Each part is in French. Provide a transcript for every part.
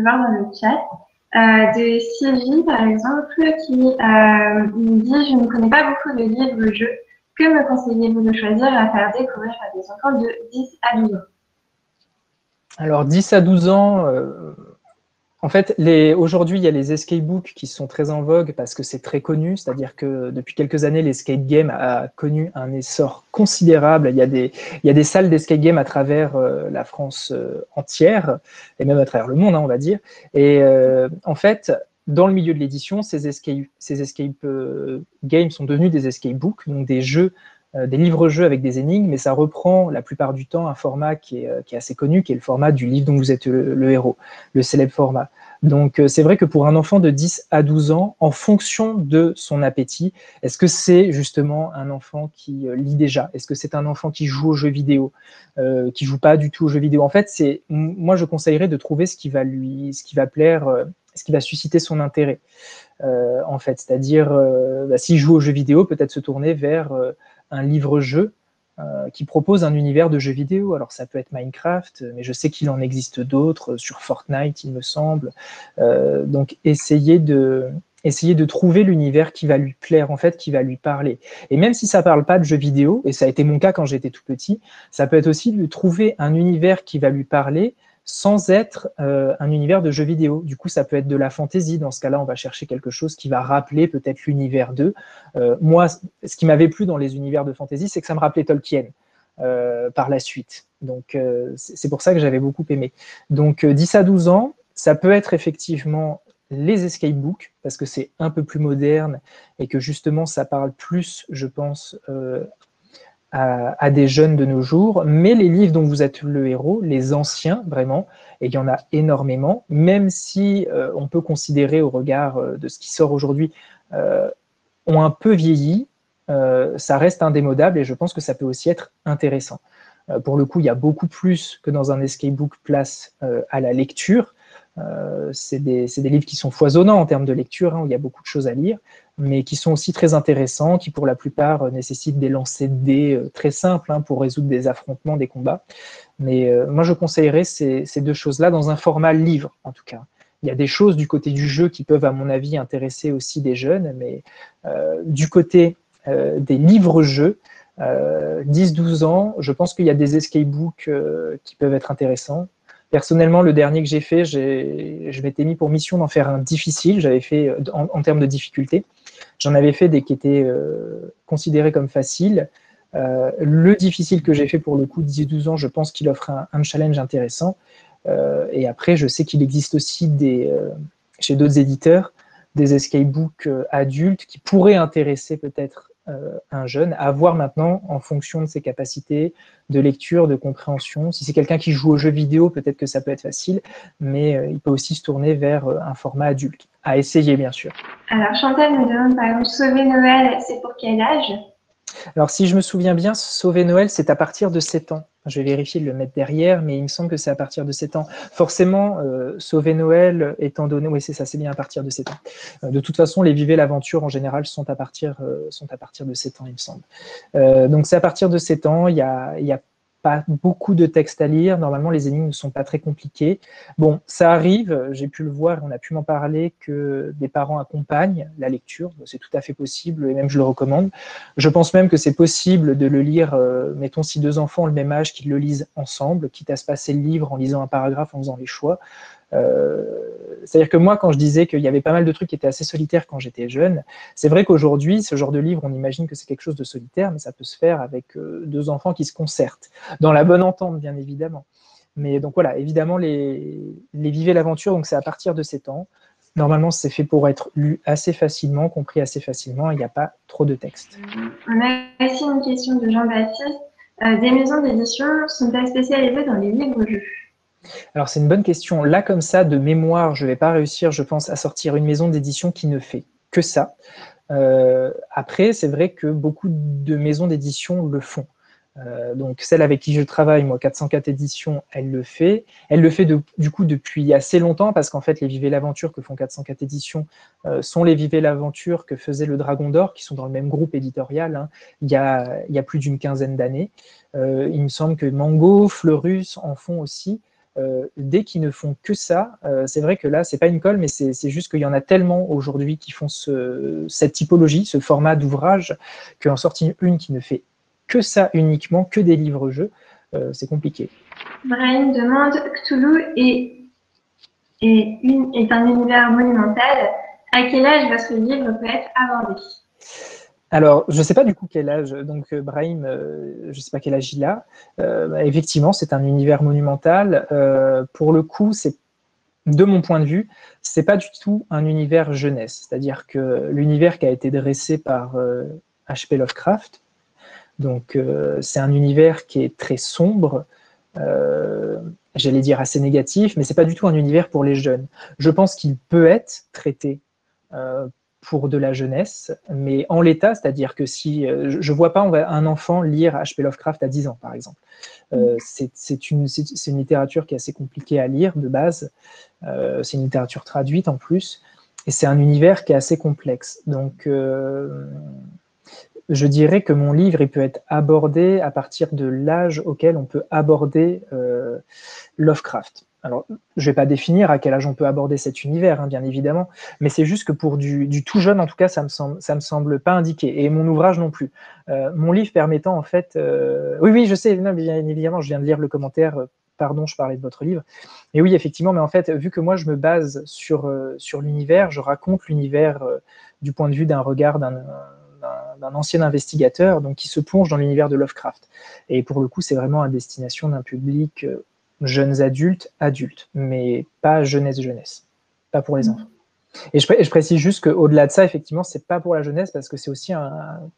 voir dans le chat. De Sylvie, par exemple, qui nous dit « Je ne connais pas beaucoup de livres-jeux. Que me conseillez-vous de choisir à faire découvrir à des enfants de 10 à 12 ans ?» Alors, 10 à 12 ans, en fait, aujourd'hui, il y a les escape books qui sont très en vogue parce que c'est très connu, c'est-à-dire que depuis quelques années, l'escape game a connu un essor considérable. Il y a des salles d'escape game à travers la France entière, et même à travers le monde, hein, on va dire. Et en fait, dans le milieu de l'édition, ces escape games sont devenus des escape books, donc des jeux, des livres-jeux avec des énigmes, mais ça reprend la plupart du temps un format qui est assez connu, qui est le format du livre dont vous êtes le héros, le célèbre format. Donc, c'est vrai que pour un enfant de 10 à 12 ans, en fonction de son appétit, est-ce que c'est justement un enfant qui lit déjà? Est-ce que c'est un enfant qui joue aux jeux vidéo, qui joue pas du tout aux jeux vidéo? En fait, moi, je conseillerais de trouver ce qui va plaire, ce qui va susciter son intérêt. En fait, c'est-à-dire, s'il joue aux jeux vidéo, peut-être se tourner vers un livre-jeu qui propose un univers de jeux vidéo. Alors ça peut être Minecraft, mais je sais qu'il en existe d'autres, sur Fortnite, il me semble. Donc essayez de trouver l'univers qui va lui plaire, en fait, qui va lui parler. Et même si ça ne parle pas de jeux vidéo, et ça a été mon cas quand j'étais tout petit, ça peut être aussi de trouver un univers qui va lui parler sans être un univers de jeux vidéo. Du coup, ça peut être de la fantaisie. Dans ce cas-là, on va chercher quelque chose qui va rappeler peut-être l'univers d'eux. Moi, ce qui m'avait plu dans les univers de fantaisie, c'est que ça me rappelait Tolkien par la suite. Donc, c'est pour ça que j'avais beaucoup aimé. Donc, 10 à 12 ans, ça peut être effectivement les escape books, parce que c'est un peu plus moderne et que justement, ça parle plus, je pense, à des jeunes de nos jours, mais les livres dont vous êtes le héros, les anciens vraiment, et il y en a énormément, même si on peut considérer au regard de ce qui sort aujourd'hui, ont un peu vieilli, ça reste indémodable et je pense que ça peut aussi être intéressant. Pour le coup, il y a beaucoup plus que dans un escape book place à la lecture. C'est des livres qui sont foisonnants en termes de lecture, hein, où il y a beaucoup de choses à lire, mais qui sont aussi très intéressants, qui pour la plupart nécessitent des lancers de dés très simples hein, pour résoudre des affrontements, des combats. Mais moi, je conseillerais ces deux choses-là dans un format livre, en tout cas. Il y a des choses du côté du jeu qui peuvent, à mon avis, intéresser aussi des jeunes, mais du côté des livres-jeux, 10-12 ans, je pense qu'il y a des escape books qui peuvent être intéressants. Personnellement, le dernier que j'ai fait, je m'étais mis pour mission d'en faire un difficile. J'avais fait, en termes de difficulté, j'en avais fait des qui étaient considérés comme faciles. Le difficile que j'ai fait pour le coup, 10-12 ans, je pense qu'il offre un challenge intéressant. Et après, je sais qu'il existe aussi chez d'autres éditeurs des escape books adultes qui pourraient intéresser peut-être un jeune, à voir maintenant en fonction de ses capacités de lecture, de compréhension. Si c'est quelqu'un qui joue aux jeux vidéo, peut-être que ça peut être facile, mais il peut aussi se tourner vers un format adulte. À essayer, bien sûr. Alors, Chantal nous demande, par exemple, Sauver Noël, c'est pour quel âge? Alors, si je me souviens bien, Sauver Noël, c'est à partir de 7 ans. Je vais vérifier de le mettre derrière, mais il me semble que c'est à partir de 7 ans. Forcément, Sauver Noël, étant donné... Oui, c'est ça, c'est bien à partir de 7 ans. De toute façon, les Vivez l'aventure, en général, sont à partir de 7 ans, il me semble. Donc, c'est à partir de 7 ans. Il y a pas beaucoup de textes à lire. Normalement, les énigmes ne sont pas très compliquées. Bon, ça arrive, j'ai pu le voir, on a pu m'en parler, que des parents accompagnent la lecture. C'est tout à fait possible, et même je le recommande. Je pense même que c'est possible de le lire, mettons si deux enfants ont le même âge, qu'ils le lisent ensemble, quitte à se passer le livre en lisant un paragraphe, en faisant les choix. C'est-à-dire que moi, quand je disais qu'il y avait pas mal de trucs qui étaient assez solitaires quand j'étais jeune, c'est vrai qu'aujourd'hui, ce genre de livre, on imagine que c'est quelque chose de solitaire, mais ça peut se faire avec deux enfants qui se concertent, dans la bonne entente, bien évidemment. Mais donc voilà, évidemment, les Vivez l'aventure, donc c'est à partir de 7 ans. Normalement, c'est fait pour être lu assez facilement, compris assez facilement, il n'y a pas trop de texte. On a aussi une question de Jean-Baptiste. Des maisons d'édition sont-elles spécialisées dans les livres-jeux? Alors, c'est une bonne question. Là, comme ça, de mémoire, je ne vais pas réussir, je pense, à sortir une maison d'édition qui ne fait que ça. Après, c'est vrai que beaucoup de maisons d'édition le font. Donc, celle avec qui je travaille, moi, 404 éditions, elle le fait. Elle le fait du coup depuis assez longtemps parce qu'en fait, les Vivez l'aventure que font 404 éditions sont les Vivez l'aventure que faisait le Dragon d'Or, qui sont dans le même groupe éditorial, hein, il y a plus d'une quinzaine d'années. Il me semble que Mango, Fleurus en font aussi. dès qu'ils ne font que ça, c'est vrai que là, c'est pas une colle, mais c'est juste qu'il y en a tellement aujourd'hui qui font cette typologie, ce format d'ouvrage, qu'en sortir une qui ne fait que ça uniquement, que des livres-jeux, c'est compliqué. Brahim demande, Cthulhu est un univers monumental. À quel âge votre livre peut être abordé? Alors, je ne sais pas du coup quel âge, donc Brahim, je ne sais pas quel âge il a. Effectivement, c'est un univers monumental. Pour le coup, de mon point de vue, c'est pas du tout un univers jeunesse. C'est-à-dire que l'univers qui a été dressé par H.P. Lovecraft, donc c'est un univers qui est très sombre, j'allais dire assez négatif, mais c'est pas du tout un univers pour les jeunes. Je pense qu'il peut être traité pour de la jeunesse, mais en l'état, c'est-à-dire que si je vois pas un enfant lire H.P. Lovecraft à 10 ans, par exemple. C'est une littérature qui est assez compliquée à lire de base. C'est une littérature traduite en plus, et c'est un univers qui est assez complexe. Donc, je dirais que mon livre il peut être abordé à partir de l'âge auquel on peut aborder Lovecraft. Alors, je ne vais pas définir à quel âge on peut aborder cet univers, hein, bien évidemment, mais c'est juste que pour du tout jeune, en tout cas, ça me semble pas indiqué, et mon ouvrage non plus. Mon livre permettant, en fait... Oui, je sais, non, bien évidemment, je viens de lire le commentaire, pardon, je parlais de votre livre, et oui, effectivement, mais en fait, vu que moi, je me base sur l'univers, je raconte l'univers du point de vue d'un regard d'un ancien investigateur, donc qui se plonge dans l'univers de Lovecraft. Et pour le coup, c'est vraiment à destination d'un public... jeunes adultes, mais pas jeunesse, pas pour les enfants. Et je précise juste qu'au-delà de ça, effectivement, c'est pas pour la jeunesse parce que c'est aussi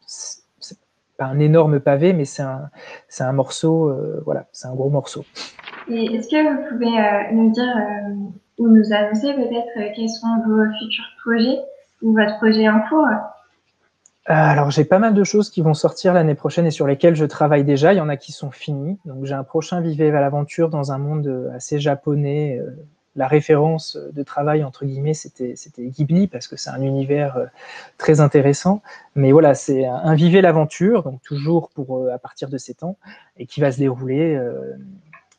c'est pas un énorme pavé, mais c'est un morceau, voilà, c'est un gros morceau. Et est-ce que vous pouvez nous dire ou nous annoncer peut-être quels sont vos futurs projets ou votre projet en cours? Alors, j'ai pas mal de choses qui vont sortir l'année prochaine et sur lesquelles je travaille déjà. Il y en a qui sont finis. Donc, j'ai un prochain Vivez à l'aventure dans un monde assez japonais. La référence de travail, entre guillemets, c'était Ghibli parce que c'est un univers très intéressant. Mais voilà, c'est un Vivez l'aventure, donc toujours à partir de 7 ans, et qui va se dérouler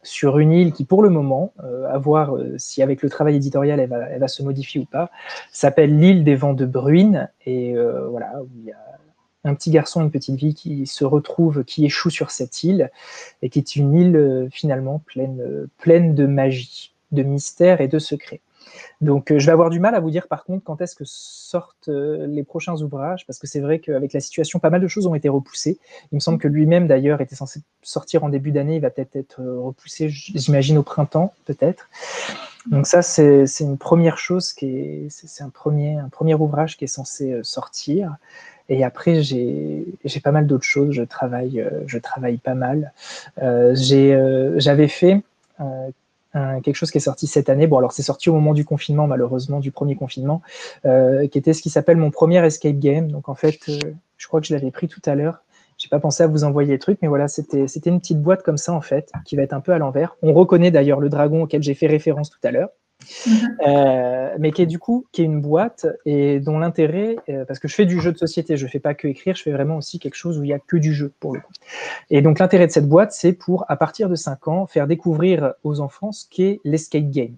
sur une île qui, pour le moment, à voir si avec le travail éditorial, elle va se modifier ou pas, s'appelle l'île des vents de Bruine. Et voilà, où il y a un petit garçon et une petite fille qui se retrouvent, qui échouent sur cette île, et qui est une île finalement pleine de magie, de mystère et de secrets. Donc, je vais avoir du mal à vous dire par contre quand est-ce que sortent les prochains ouvrages, parce que c'est vrai qu'avec la situation, pas mal de choses ont été repoussées. Il me semble que lui-même, d'ailleurs, était censé sortir en début d'année. Il va peut-être être repoussé, j'imagine, au printemps, peut-être. Donc ça, c'est une première chose, c'est un premier ouvrage qui est censé sortir. Et après, j'ai pas mal d'autres choses. Je travaille pas mal. J'avais fait... quelque chose qui est sorti cette année. Bon, alors c'est sorti au moment du confinement, malheureusement, du premier confinement, qui était ce qui s'appelle mon premier escape game. Donc en fait, je crois que je l'avais pris tout à l'heure. J'ai pas pensé à vous envoyer les trucs, mais voilà, c'était une petite boîte comme ça en fait, qui va être un peu à l'envers. On reconnaît d'ailleurs le dragon auquel j'ai fait référence tout à l'heure. Mais qui est une boîte et dont l'intérêt, parce que je fais du jeu de société, je fais pas que écrire, je fais vraiment aussi quelque chose où il y a que du jeu pour le coup. Et donc l'intérêt de cette boîte, c'est pour, à partir de 5 ans, faire découvrir aux enfants ce qu'est l'escape game.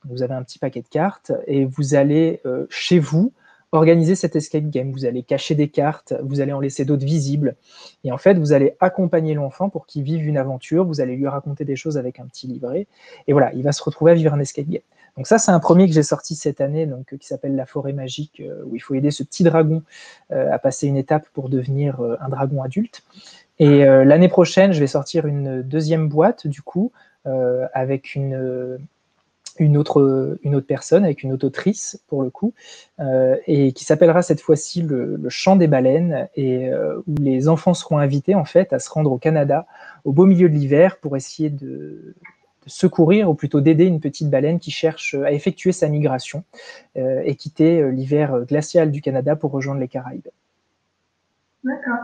Donc, vous avez un petit paquet de cartes et vous allez chez vous organiser cet escape game. Vous allez cacher des cartes, vous allez en laisser d'autres visibles. Et en fait, vous allez accompagner l'enfant pour qu'il vive une aventure. Vous allez lui raconter des choses avec un petit livret. Et voilà, il va se retrouver à vivre un escape game. Donc ça, c'est un premier que j'ai sorti cette année, donc, qui s'appelle La Forêt Magique, où il faut aider ce petit dragon à passer une étape pour devenir un dragon adulte. Et l'année prochaine, je vais sortir une deuxième boîte, du coup, avec une autre personne, avec une autrice, pour le coup, et qui s'appellera cette fois-ci le Chant des baleines, et où les enfants seront invités, en fait, à se rendre au Canada, au beau milieu de l'hiver, pour essayer de secourir, ou plutôt d'aider une petite baleine qui cherche à effectuer sa migration et quitter l'hiver glacial du Canada pour rejoindre les Caraïbes. D'accord.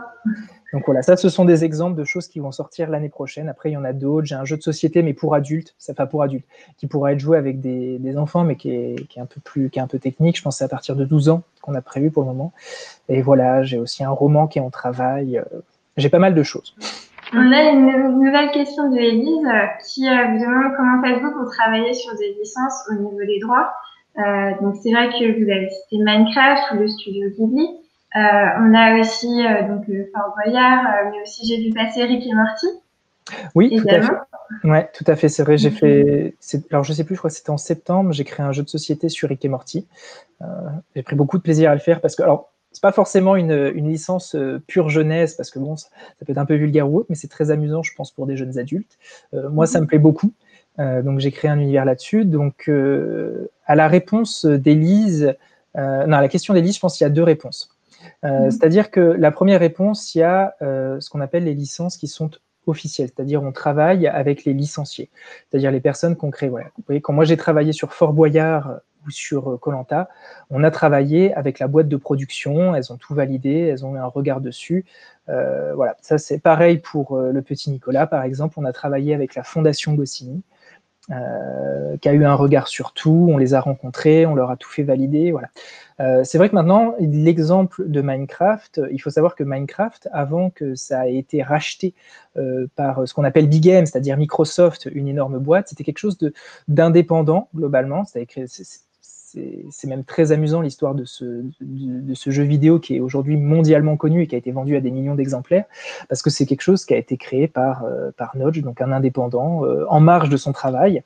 Donc voilà, ça, ce sont des exemples de choses qui vont sortir l'année prochaine. Après, il y en a d'autres. J'ai un jeu de société, mais pour adultes, qui pourra être joué avec des enfants, mais qui est un peu technique. Je pense que c'est à partir de 12 ans qu'on a prévu pour le moment. Et voilà, j'ai aussi un roman qui est en travail. J'ai pas mal de choses. On a une nouvelle question de Élise qui vous demande comment faites-vous pour travailler sur des licences au niveau des droits. Donc c'est vrai que vous avez cité Minecraft ou le studio Ghibli. On a aussi donc Fort Boyard, mais aussi j'ai vu passer Rick et Morty. Oui, également. tout à fait. Ouais, tout à fait. C'est vrai. J'ai fait. Alors je sais plus. Je crois que c'était en septembre. J'ai créé un jeu de société sur Rick et Morty. J'ai pris beaucoup de plaisir à le faire parce que alors c'est pas forcément une licence pure jeunesse parce que bon, ça peut être un peu vulgaire ou autre, mais c'est très amusant, je pense, pour des jeunes adultes. Moi, ça me plaît beaucoup. Donc j'ai créé un univers là-dessus. Donc à la réponse d'Élise, non, à la question d'Élise, je pense qu'il y a deux réponses. C'est-à-dire que la première réponse, il y a ce qu'on appelle les licences qui sont officielles, c'est-à-dire on travaille avec les licenciés, c'est-à-dire les personnes qu'on crée. Voilà. Vous voyez, quand moi j'ai travaillé sur Fort Boyard ou sur Koh-Lanta, on a travaillé avec la boîte de production, elles ont tout validé, elles ont eu un regard dessus. Voilà, ça c'est pareil pour le petit Nicolas, par exemple, on a travaillé avec la Fondation Goscinny, qui a eu un regard sur tout, on les a rencontrés, on leur a tout fait valider, voilà. C'est vrai que maintenant, l'exemple de Minecraft, il faut savoir que Minecraft, avant que ça ait été racheté par ce qu'on appelle Big Game, c'est-à-dire Microsoft, une énorme boîte, c'était quelque chose d'indépendant, globalement. C'est même très amusant l'histoire de ce jeu vidéo qui est aujourd'hui mondialement connu et qui a été vendu à des millions d'exemplaires, parce que c'est quelque chose qui a été créé par Notch, donc un indépendant, en marge de son travail.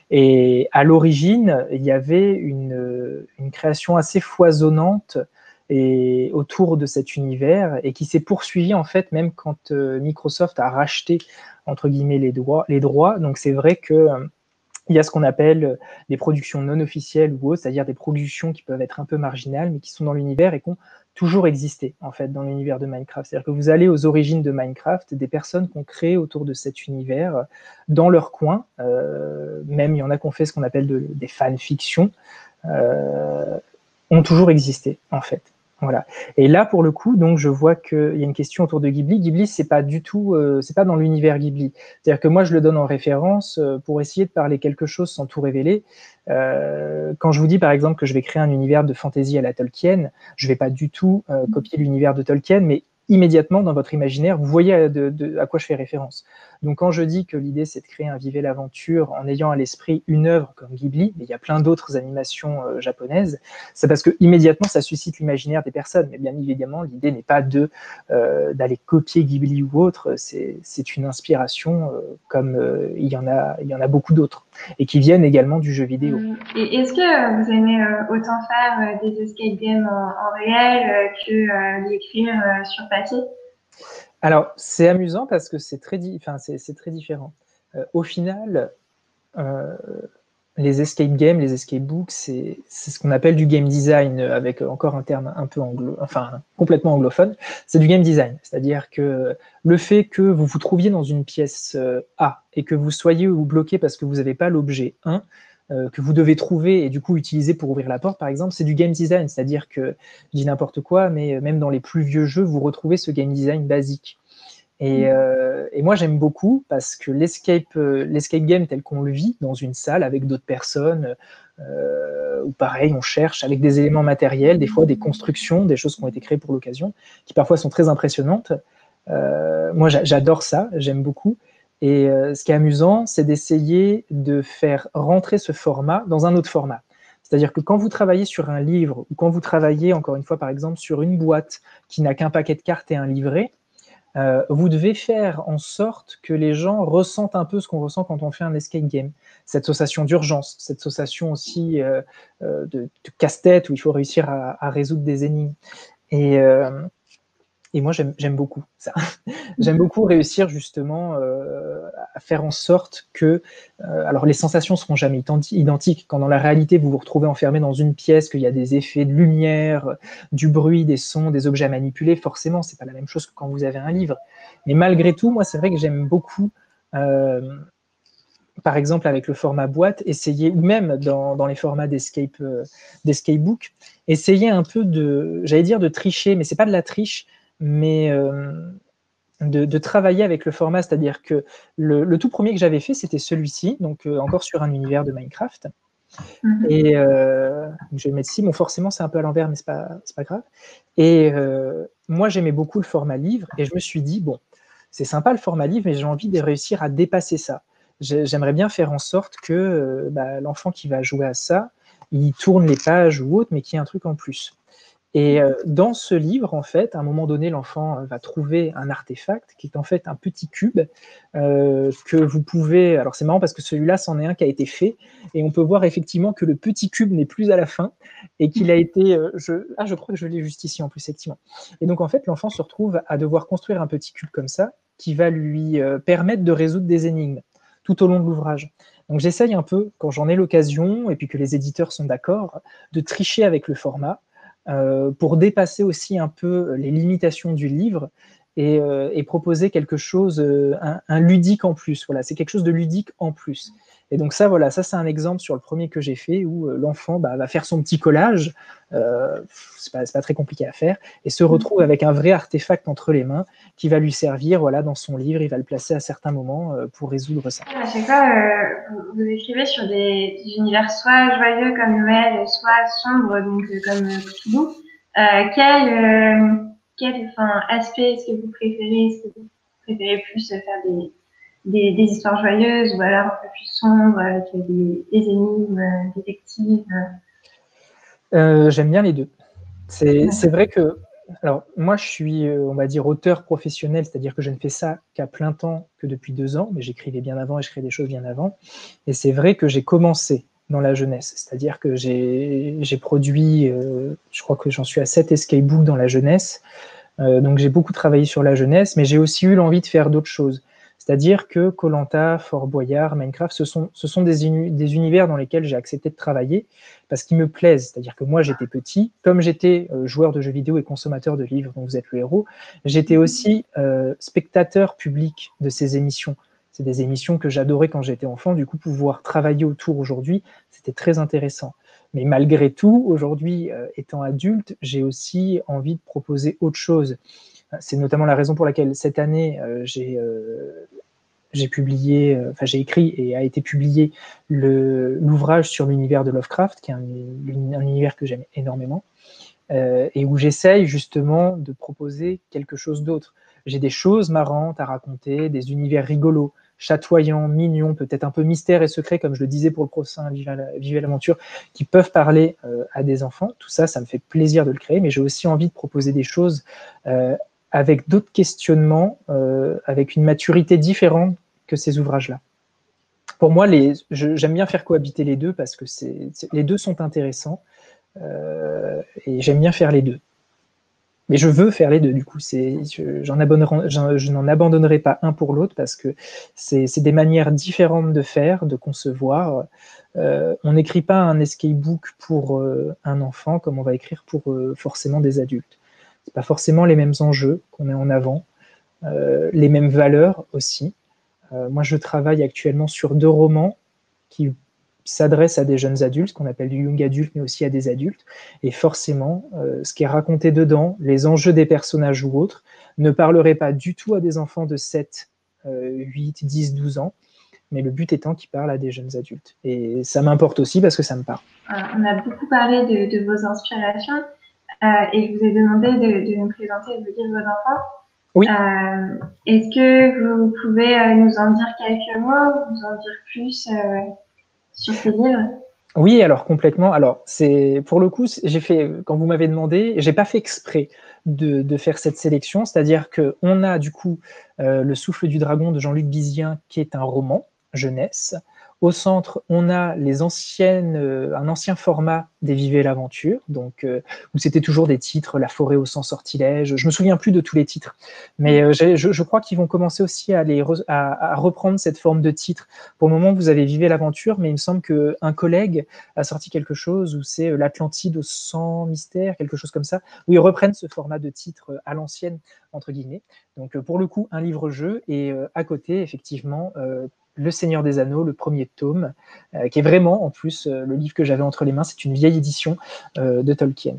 Et à l'origine, il y avait une création assez foisonnante et autour de cet univers et qui s'est poursuivie en fait même quand Microsoft a racheté entre guillemets les droits. Donc c'est vrai que il y a ce qu'on appelle des productions non officielles ou autres, c'est-à-dire des productions qui peuvent être un peu marginales, mais qui sont dans l'univers et qui ont toujours existé, en fait, dans l'univers de Minecraft. C'est-à-dire que vous allez aux origines de Minecraft, des personnes qui ont créé autour de cet univers dans leur coin, même il y en a qui ont fait ce qu'on appelle des fanfictions, ont toujours existé, en fait. Voilà. Et là, pour le coup, donc, je vois qu'il y a une question autour de Ghibli. Ghibli, c'est pas du tout, c'est pas dans l'univers Ghibli. C'est-à-dire que moi, je le donne en référence pour essayer de parler quelque chose sans tout révéler. Quand je vous dis, par exemple, que je vais créer un univers de fantasy à la Tolkien, je vais pas du tout copier l'univers de Tolkien, mais immédiatement, dans votre imaginaire, vous voyez à quoi je fais référence. Donc, quand je dis que l'idée, c'est de créer un Viver l'aventure en ayant à l'esprit une œuvre comme Ghibli, mais il y a plein d'autres animations japonaises, c'est parce que immédiatement, ça suscite l'imaginaire des personnes. Mais bien évidemment, l'idée n'est pas d'aller copier Ghibli ou autre. C'est une inspiration comme il y en a beaucoup d'autres et qui viennent également du jeu vidéo. Et est-ce que vous aimez autant faire des escape games en réel que l'écrire sur papier? Alors, c'est amusant parce que c'est très différent. Au final, les escape games, les escape books, c'est ce qu'on appelle du game design, avec encore un terme un peu complètement anglophone. C'est du game design, c'est-à-dire que le fait que vous vous trouviez dans une pièce A et que vous soyez bloqué parce que vous n'avez pas l'objet 1, que vous devez trouver et du coup utiliser pour ouvrir la porte, par exemple, c'est du game design, c'est-à-dire que, je dis n'importe quoi, mais même dans les plus vieux jeux, vous retrouvez ce game design basique. Et moi, j'aime beaucoup parce que l'escape game tel qu'on le vit dans une salle avec d'autres personnes, où pareil, on cherche avec des éléments matériels, des fois des constructions, des choses qui ont été créées pour l'occasion, qui parfois sont très impressionnantes. Moi, j'adore ça, j'aime beaucoup. Et ce qui est amusant, c'est d'essayer de faire rentrer ce format dans un autre format. C'est-à-dire que quand vous travaillez sur un livre, ou quand vous travaillez, encore une fois, par exemple, sur une boîte qui n'a qu'un paquet de cartes et un livret, vous devez faire en sorte que les gens ressentent un peu ce qu'on ressent quand on fait un escape game. Cette sensation d'urgence, cette sensation aussi de casse-tête où il faut réussir à résoudre des énigmes. Et moi, j'aime beaucoup ça. J'aime beaucoup réussir justement à faire en sorte que... alors, les sensations ne seront jamais identiques. Quand dans la réalité, vous vous retrouvez enfermé dans une pièce, qu'il y a des effets de lumière, du bruit, des sons, des objets à manipuler, forcément, ce n'est pas la même chose que quand vous avez un livre. Mais malgré tout, moi, c'est vrai que j'aime beaucoup... par exemple, avec le format boîte, essayer, ou même dans les formats d'escape book, essayer un peu j'allais dire de tricher, mais c'est pas de la triche, mais de travailler avec le format, c'est-à-dire que le tout premier que j'avais fait, c'était celui-ci, donc encore sur un univers de Minecraft. Et je vais le mettre ici, bon forcément c'est un peu à l'envers, mais c'est pas grave. Et moi j'aimais beaucoup le format livre, et je me suis dit, bon, c'est sympa le format livre, mais j'ai envie de réussir à dépasser ça. J'aimerais bien faire en sorte que l'enfant qui va jouer à ça, il tourne les pages ou autre, mais qu'il y ait un truc en plus. Et dans ce livre, en fait, à un moment donné, l'enfant va trouver un artefact qui est en fait un petit cube que vous pouvez... Alors c'est marrant parce que celui-là, c'en est un qui a été fait, et on peut voir effectivement que le petit cube n'est plus à la fin, et qu'il a été... je crois que je l'ai juste ici en plus, effectivement. Et donc en fait, l'enfant se retrouve à devoir construire un petit cube comme ça, qui va lui permettre de résoudre des énigmes tout au long de l'ouvrage. Donc j'essaye un peu, quand j'en ai l'occasion, et puis que les éditeurs sont d'accord, de tricher avec le format, pour dépasser aussi un peu les limitations du livre et proposer quelque chose, un ludique en plus. Voilà, c'est quelque chose de ludique en plus. Et donc ça, voilà, ça c'est un exemple sur le premier que j'ai fait où l'enfant va faire son petit collage, c'est pas très compliqué à faire, et se retrouve avec un vrai artefact entre les mains qui va lui servir, voilà, dans son livre, il va le placer à certains moments pour résoudre ça. À chaque fois, vous écrivez sur des univers soit joyeux comme Noël, soit sombres, donc comme Cthulhu. Quel aspect est-ce que vous préférez? Est-ce que vous préférez plus faire des histoires joyeuses ou alors un peu plus sombres avec des énigmes détectives? J'aime bien les deux. C'est vrai que, alors moi je suis, on va dire, auteur professionnel, c'est-à-dire que je ne fais ça qu'à plein temps que depuis 2 ans, mais j'écrivais bien avant et je crée des choses bien avant. Et c'est vrai que j'ai commencé dans la jeunesse, c'est-à-dire que j'ai produit, je crois que j'en suis à 7 escape books dans la jeunesse, donc j'ai beaucoup travaillé sur la jeunesse, mais j'ai aussi eu l'envie de faire d'autres choses. C'est-à-dire que Koh-Lanta, Fort Boyard, Minecraft, ce sont des univers dans lesquels j'ai accepté de travailler parce qu'ils me plaisent. C'est-à-dire que moi, j'étais petit, comme j'étais joueur de jeux vidéo et consommateur de livres dont vous êtes le héros, j'étais aussi spectateur public de ces émissions. C'est des émissions que j'adorais quand j'étais enfant. Du coup, pouvoir travailler autour aujourd'hui, c'était très intéressant. Mais malgré tout, aujourd'hui, étant adulte, j'ai aussi envie de proposer autre chose. C'est notamment la raison pour laquelle cette année, j'ai publié, j'ai écrit et a été publié l'ouvrage sur l'univers de Lovecraft, qui est un univers que j'aime énormément, et où j'essaye justement de proposer quelque chose d'autre. J'ai des choses marrantes à raconter, des univers rigolos, chatoyants, mignons, peut-être un peu mystères et secrets, comme je le disais pour le prochain Vive l'aventure, qui peuvent parler à des enfants. Tout ça, ça me fait plaisir de le créer, mais j'ai aussi envie de proposer des choses avec d'autres questionnements, avec une maturité différente que ces ouvrages-là. Pour moi, j'aime bien faire cohabiter les deux parce que les deux sont intéressants et j'aime bien faire les deux. Mais je veux faire les deux, du coup, je n'en abandonnerai pas un pour l'autre parce que c'est des manières différentes de faire, de concevoir. On n'écrit pas un escape book pour un enfant comme on va écrire pour forcément des adultes. C'est pas forcément les mêmes enjeux qu'on met en avant, les mêmes valeurs aussi. Moi, je travaille actuellement sur 2 romans qui s'adressent à des jeunes adultes, ce qu'on appelle du young adulte, mais aussi à des adultes. Et forcément, ce qui est raconté dedans, les enjeux des personnages ou autres, ne parlerait pas du tout à des enfants de 7, 8, 10, 12 ans, mais le but étant qu'ils parlent à des jeunes adultes. Et ça m'importe aussi parce que ça me parle. On a beaucoup parlé de vos inspirations et je vous ai demandé de nous présenter vos livres d'enfants. Oui. Est-ce que vous pouvez nous en dire quelques mots, nous en dire plus sur ces livres? Oui, alors complètement. Alors, pour le coup, quand vous m'avez demandé, j'ai pas fait exprès de faire cette sélection, c'est-à-dire qu'on a du coup Le Souffle du Dragon de Jean-Luc Bizien, qui est un roman jeunesse. Au centre, on a un ancien format des Vivez l'aventure, donc où c'était toujours des titres, La forêt au sang sortilège. Je me souviens plus de tous les titres, mais je crois qu'ils vont commencer aussi à reprendre cette forme de titre. Pour le moment, vous avez Vivez l'aventure, mais il me semble qu'un collègue a sorti quelque chose où c'est l'Atlantide au sang mystère, quelque chose comme ça, où ils reprennent ce format de titre à l'ancienne, entre guillemets. Donc pour le coup, un livre-jeu, et à côté, effectivement, Le Seigneur des Anneaux, le premier tome, qui est vraiment, en plus, le livre que j'avais entre les mains, c'est une vieille édition de Tolkien.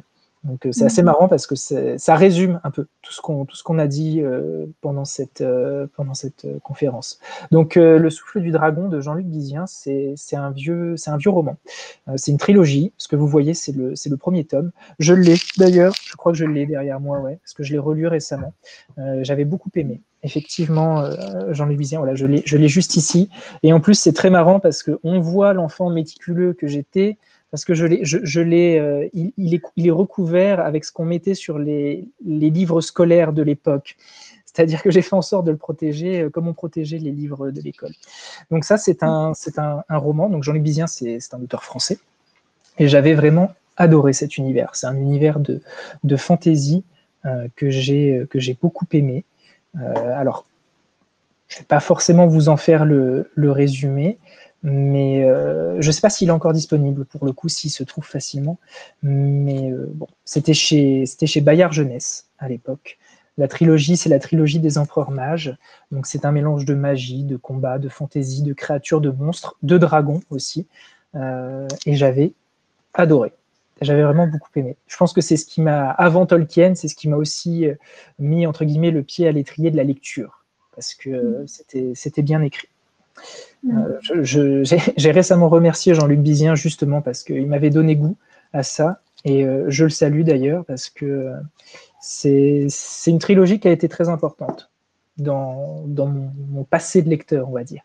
Donc c'est assez marrant parce que ça résume un peu tout ce qu'on a dit pendant cette conférence. Donc Le Souffle du Dragon de Jean-Luc Bizien, c'est un vieux roman. C'est une trilogie. Ce que vous voyez, c'est le premier tome. Je l'ai d'ailleurs, je crois que je l'ai derrière moi, ouais, parce que je l'ai relu récemment. J'avais beaucoup aimé. Effectivement, Jean-Luc Bizien, voilà, je l'ai juste ici. Et en plus, c'est très marrant parce qu'on voit l'enfant méticuleux que j'étais, parce que il est recouvert avec ce qu'on mettait sur les livres scolaires de l'époque. C'est-à-dire que j'ai fait en sorte de le protéger comme on protégeait les livres de l'école. Donc ça, c'est un roman. Donc Jean-Luc Bizien, c'est un auteur français. Et j'avais vraiment adoré cet univers. C'est un univers de fantaisie que j'ai beaucoup aimé. Alors, je ne vais pas forcément vous en faire le résumé, mais je ne sais pas s'il est encore disponible, pour le coup, s'il se trouve facilement. Mais bon, c'était chez Bayard Jeunesse à l'époque. La trilogie, c'est la trilogie des Empereurs Mages. Donc c'est un mélange de magie, de combat, de fantaisie, de créatures, de monstres, de dragons aussi. Et j'avais adoré. J'avais vraiment beaucoup aimé. Je pense que c'est ce qui m'a, avant Tolkien, c'est ce qui m'a aussi mis, entre guillemets, le pied à l'étrier de la lecture, parce que c'était bien écrit. J'ai récemment remercié Jean-Luc Bizien justement parce qu'il m'avait donné goût à ça, et je le salue d'ailleurs parce que c'est une trilogie qui a été très importante dans mon passé de lecteur, on va dire.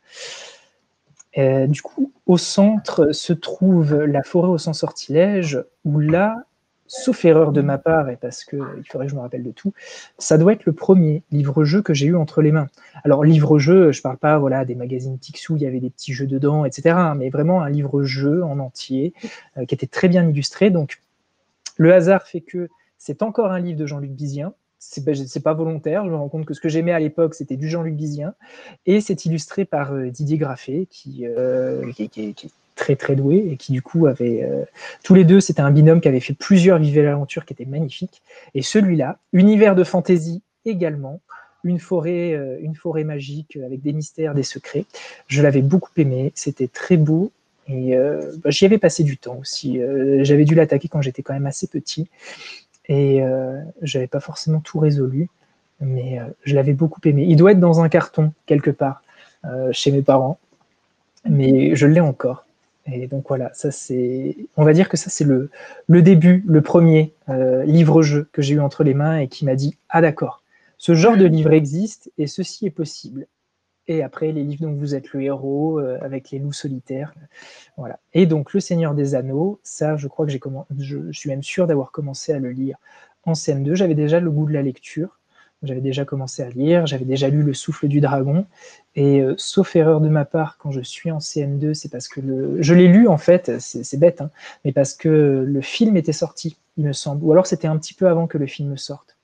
Du coup, au centre se trouve la forêt au sans sortilège, où là, sauf erreur de ma part, et parce qu'il faudrait que je me rappelle de tout, ça doit être le premier livre-jeu que j'ai eu entre les mains. Alors, livre-jeu, je ne parle pas des magazines Picsou, il y avait des petits jeux dedans, etc., mais vraiment un livre-jeu en entier, qui était très bien illustré. Donc, le hasard fait que c'est encore un livre de Jean-Luc Bizien. C'est pas volontaire, je me rends compte que ce que j'aimais à l'époque, c'était du Jean-Luc Bizien, et c'est illustré par Didier Graffet, qui est très très doué, et qui du coup avait... tous les deux, c'était un binôme qui avait fait plusieurs Vive l'aventure qui étaient magnifiques, et celui-là, univers de fantaisie également, une forêt magique avec des mystères, des secrets, je l'avais beaucoup aimé, c'était très beau, et j'y avais passé du temps aussi. J'avais dû l'attaquer quand j'étais quand même assez petit, et je n'avais pas forcément tout résolu, mais je l'avais beaucoup aimé. Il doit être dans un carton quelque part chez mes parents, mais je l'ai encore. Et donc voilà, on va dire que ça c'est le début, le premier livre-jeu que j'ai eu entre les mains et qui m'a dit « Ah d'accord, ce genre de livre existe et ceci est possible ». Et après, les livres dont vous êtes le héros, avec les loups solitaires. Voilà. Et donc, Le Seigneur des Anneaux, ça, je crois que je suis même sûr d'avoir commencé à le lire en CM2. J'avais déjà le goût de la lecture. J'avais déjà commencé à lire. J'avais déjà lu Le Souffle du Dragon. Et sauf erreur de ma part, quand je suis en CM2, c'est parce que je l'ai lu, en fait, c'est bête, hein, mais parce que le film était sorti, il me semble. Ou alors, c'était un petit peu avant que le film sorte.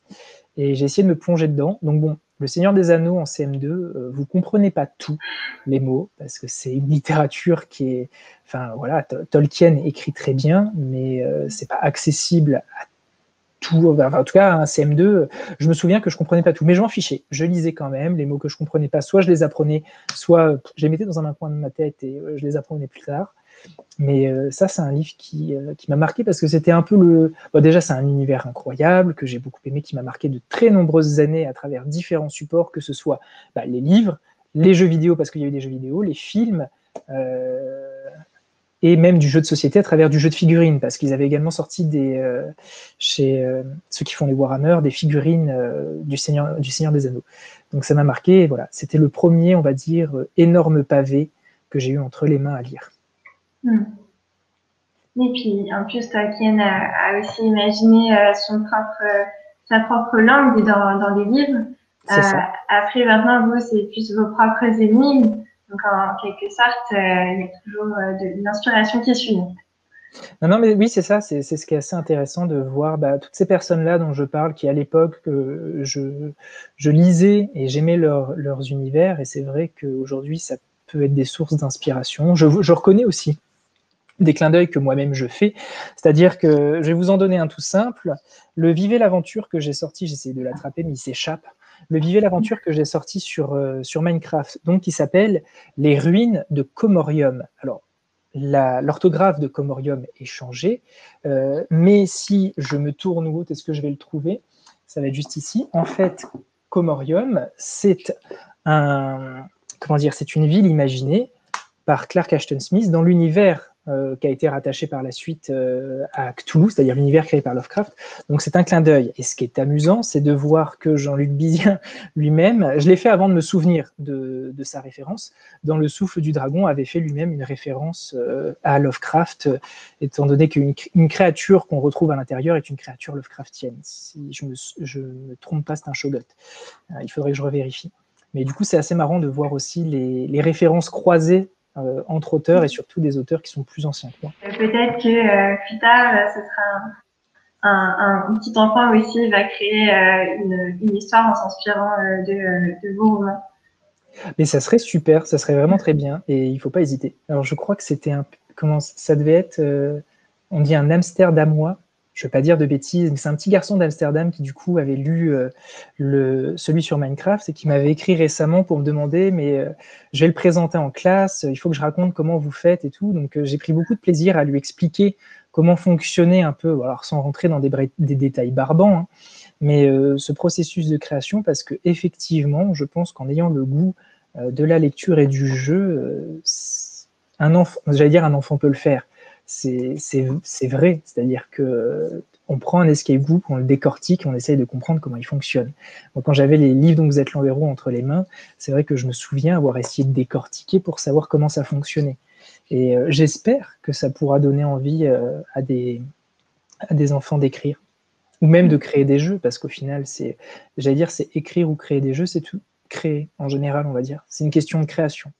Et j'ai essayé de me plonger dedans. Donc bon, Le Seigneur des Anneaux en CM2, vous comprenez pas tous les mots, parce que c'est une littérature qui est... Enfin voilà, Tolkien écrit très bien, mais c'est pas accessible à tout. Enfin, en tout cas, un CM2, je me souviens que je comprenais pas tout, mais je m'en fichais. Je lisais quand même les mots que je comprenais pas. Soit je les apprenais, soit je les mettais dans un coin de ma tête et je les apprenais plus tard. Mais ça, c'est un livre qui m'a marqué parce que c'était un peu déjà, c'est un univers incroyable que j'ai beaucoup aimé, qui m'a marqué de très nombreuses années à travers différents supports, que ce soit les livres, les jeux vidéo, parce qu'il y a eu des jeux vidéo, les films, et même du jeu de société à travers du jeu de figurines, parce qu'ils avaient également sorti chez ceux qui font les Warhammer, des figurines du Seigneur des Anneaux. Donc ça m'a marqué, et voilà, c'était le premier, on va dire, énorme pavé que j'ai eu entre les mains à lire. Et puis, en plus, Tolkien a aussi imaginé sa propre langue dans les livres. Après, maintenant, vous, c'est plus vos propres énigmes. Donc, en quelque sorte, il y a toujours de l'inspiration qui suit. Non, mais oui, c'est ça. C'est ce qui est assez intéressant de voir toutes ces personnes-là dont je parle, qui à l'époque, je lisais et j'aimais leurs univers. Et c'est vrai qu'aujourd'hui, ça peut être des sources d'inspiration. Je reconnais aussi des clins d'œil que moi-même je fais, c'est-à-dire que je vais vous en donner un tout simple. Le Vivez l'aventure que j'ai sorti, j'essaie de l'attraper mais il s'échappe, le Vivez l'aventure que j'ai sorti sur Minecraft, donc qui s'appelle Les ruines de Comorium. Alors, l'orthographe de Comorium est changée, mais si je me tourne où est-ce que je vais le trouver? Ça va être juste ici. En fait, Comorium, c'est c'est une ville imaginée par Clark Ashton Smith dans l'univers qui a été rattaché par la suite à Cthulhu, c'est-à-dire l'univers créé par Lovecraft. Donc c'est un clin d'œil. Et ce qui est amusant, c'est de voir que Jean-Luc Bizien lui-même, je l'ai fait avant de me souvenir de sa référence, dans Le Souffle du Dragon, avait fait lui-même une référence à Lovecraft, étant donné qu'une créature qu'on retrouve à l'intérieur est une créature Lovecraftienne. Si je me trompe pas, c'est un Shoggoth. Il faudrait que je revérifie. Mais du coup, c'est assez marrant de voir aussi les références croisées entre auteurs et surtout des auteurs qui sont plus anciens que moi. Peut-être que plus tard, ce sera un petit enfant aussi va créer une histoire en s'inspirant de vos romans. Mais ça serait super, ça serait vraiment très bien et il ne faut pas hésiter. Alors je crois que c'était comment ça devait être, on dit un Amsterdamois, je ne vais pas dire de bêtises, mais c'est un petit garçon d'Amsterdam qui du coup avait lu celui sur Minecraft et qui m'avait écrit récemment pour me demander mais je vais le présenter en classe, il faut que je raconte comment vous faites et tout. Donc j'ai pris beaucoup de plaisir à lui expliquer comment fonctionnait un peu, alors sans rentrer dans des détails barbants, hein, mais ce processus de création, parce que effectivement, je pense qu'en ayant le goût de la lecture et du jeu, un enfant peut le faire. C'est vrai, c'est-à-dire que on prend un escape group, on le décortique, on essaye de comprendre comment il fonctionne. Donc, quand j'avais les livres dont vous êtes l'héros entre les mains, c'est vrai que je me souviens avoir essayé de décortiquer pour savoir comment ça fonctionnait. Et j'espère que ça pourra donner envie à des enfants d'écrire, ou même de créer des jeux, parce qu'au final, c'est écrire ou créer des jeux, c'est tout. Créer, en général, on va dire. C'est une question de création.